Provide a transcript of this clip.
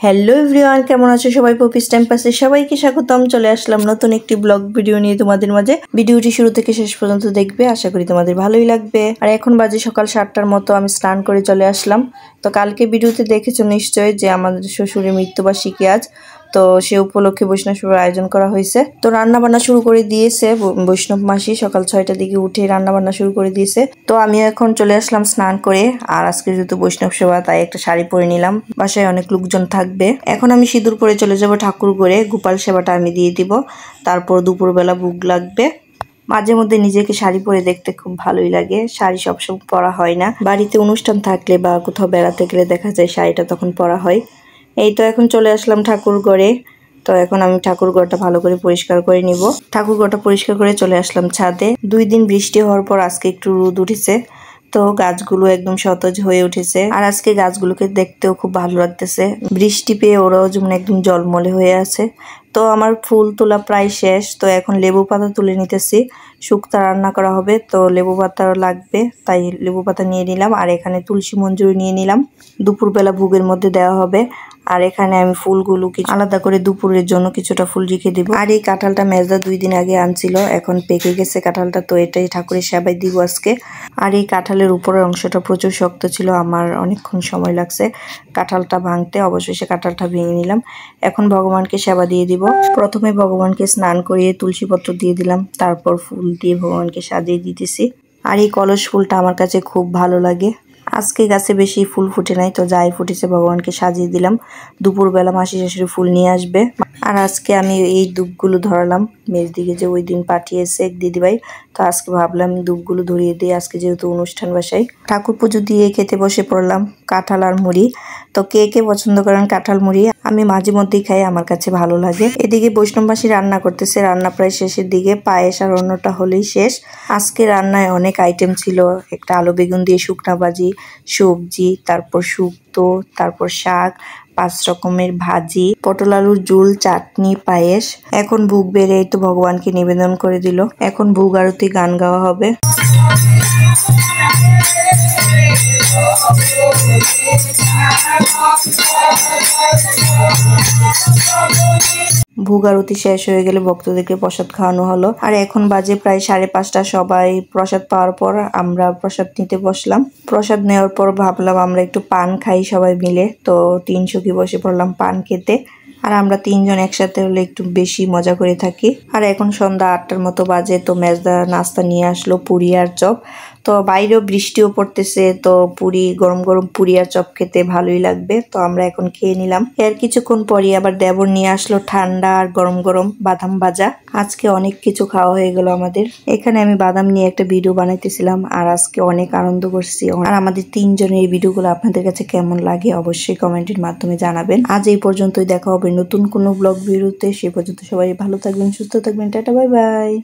Hello everyone, কেমন আছো সবাই? পপিস টাইম পাসে সবাইকে স্বাগতম। চলে আসলাম নতুন একটি ব্লগ ভিডিও নিয়ে তোমাদের মাঝে। ভিডিওটি শুরু থেকে শেষ পর্যন্ত দেখবে, আশা করি তোমাদের ভালোই লাগবে। আর এখন বাজে সকাল 7টার মতো, আমি স্নান করে চলে আসলাম। তো কালকে ভিডিওতে দেখেছো নিশ্চয়ই যে আমাদের শ্বশুরের মৃত্যুবার্ষিকী আজ, তো সে উপলক্ষে বৈষ্ণব সেবার আয়োজন করা হয়েছে। তো রান্না বান্না শুরু করে দিয়েছে বৈষ্ণব মাসি, সকাল 6টার দিকে উঠে রান্না বান্না শুরু করে দিয়েছে। তো আমি এখন চলে আসলাম স্নান করে। আর আজকে যেহেতু বৈষ্ণব সেবা, তাই একটা শাড়ি পরে নিলাম, বাসায় অনেক লোকজন থাকবে। এখন আমি সিঁদুর পরে চলে যাব ঠাকুর ঘরে, গোপাল সেবাটা আমি দিয়ে দিব। তারপর দুপুরবেলা ভোগ লাগবে। মাঝে মধ্যে নিজেকে শাড়ি পরে দেখতে খুব ভালোই লাগে। শাড়ি সবসময় পরা হয় না, বাড়িতে অনুষ্ঠান থাকলে বা কোথাও বেড়াতে গেলে দেখা যায় শাড়িটা তখন পরা হয়। এই তো এখন চলে আসলাম ঠাকুর ঘরে। তো এখন আমি ঠাকুর ঘরটা ভালো করে পরিষ্কার করে নিব। ঠাকুর ঘরটা পরিষ্কার করে চলে আসলাম ছাদে। 2 দিন বৃষ্টি হওয়ার পর আজকে একটু রোদ উঠেছে, তো গাছগুলো একদম সতেজ হয়ে উঠেছে। আর আজকে গাছগুলোকে দেখতেও খুব ভালো লাগতেছে, বৃষ্টি পেয়ে ওরাও যেমন একদম জলমলে হয়ে আছে। তো আমার ফুল তোলা প্রায় শেষ, তো এখন লেবু পাতা তুলে নিতেছি। শুক্তা রান্না করা হবে, তো লেবু পাতা লাগবে, তাই লেবু পাতা নিয়ে নিলাম। আর এখানে তুলসী মঞ্জুরি নিয়ে নিলাম, দুপুরবেলা ভোগের মধ্যে দেওয়া হবে। আর এখানে আমি ফুলগুলো কিছু আলাদা করে দুপুরের জন্য কিছুটা ফুল রেখে দিব। আর এই কাঁঠালটা মেজদা 2 দিন আগে আনছিল, এখন পেকে গেছে কাঁঠালটা, তো এটাই ঠাকুরের সেবায় দিব আজকে। আর এই কাঁঠালের উপরের অংশটা প্রচুর শক্ত ছিল, আমার অনেকক্ষণ সময় লাগছে কাঁঠালটা ভাঙতে। অবশেষে কাঁঠালটা ভেঙে নিলাম। এখন ভগবানকে সেবা দিয়ে দিব। প্রথমে ভগবানকে স্নান করিয়ে তুলসী পত্র দিয়ে দিলাম, তারপর ফুল দিয়ে ভগবানকে সাজিয়ে দিতেছি। আর এই কলস ফুলটা আমার কাছে খুব ভালো লাগে। আজকে গাছে বেশি ফুল ফুটে নাই, তো যাই ফুটেছে ভগবানকে সাজিয়ে দিলাম। দুপুরবেলা মাসি শাশুড়ি ফুল নিয়ে আসবে। আর আজকে আমি এই ধূপগুলো ধরালাম মেজদিকে, যে ওই দিন পাঠিয়েছে এক দিদিভাই, তো আজকে ভাবলাম ধূপগুলো ধরিয়ে দিই। আজকে যেহেতু অনুষ্ঠান বাসায়, ঠাকুর পুজো দিয়ে খেতে বসে পড়লাম কাঁঠাল আর মুড়ি। তো কে কে পছন্দ করেন কাঁঠাল মুড়ি? আমি মাঝে মধ্যেই খাই, আমার কাছে ভালো লাগে। এদিকে বৈষ্ণববাসী রান্না করতেছে, রান্না প্রায় শেষের দিকে, পায়েস আর অন্যটা হলেই শেষ। আজকে রান্নায় অনেক আইটেম ছিল, একটা আলু বেগুন দিয়ে শুকনা ভাজি, সবজি, তারপর শুক্তো, তারপর শাক, 5 রকমের ভাজি, পটল আলুর ঝোল, চাটনি, পায়েস। এখন ভোগ বেড়ে তো ভগবানকে নিবেদন করে দিল। এখন ভোগ আরতি গান গাওয়া হবে। ভোগ আরতি শেষ হয়ে গেলে ভক্তদেরকে প্রসাদ খাওয়ানো হলো। আর এখন বাজে প্রায় 5:30। সবাই প্রসাদ পাওয়ার পর আমরা প্রসাদ নিতে বসলাম। প্রসাদ নেওয়ার পর ভাবলাম আমরা একটু পান খাই সবাই মিলে, তো 3 সখী বসে পড়লাম পান খেতে। আর আমরা 3 জন একসাথে হলে একটু বেশি মজা করে থাকি। আর এখন সন্ধ্যা 8টার মতো বাজে, তো মেজদা নাস্তা নিয়ে আসলো পুরি আর চপ। তো বাইরেও বৃষ্টিও পড়তেছে, তো পুরি, গরম গরম পুরি আর চপ খেতে ভালোই লাগবে। তো আমরা এখন খেয়ে নিলাম। এর কিছুক্ষণ পরই আবার দেবর নিয়ে আসলো ঠান্ডা আর গরম গরম বাদাম ভাজা। আজকে অনেক কিছু খাওয়া হয়ে গেল আমাদের। এখানে আমি বাদাম নিয়ে একটা ভিডিও বানাইতেছিলাম, আর আজকে অনেক আনন্দ করছি। আর আমাদের 3 জনের এই ভিডিওগুলো আপনাদের কাছে কেমন লাগে অবশ্যই কমেন্টের মাধ্যমে জানাবেন। আজ এই পর্যন্তই, দেখা হবে নতুন কোনো ব্লগ ভিডিওতে। সে পর্যন্ত সবাই ভালো থাকবেন, সুস্থ থাকবেন। Tata, bye bye.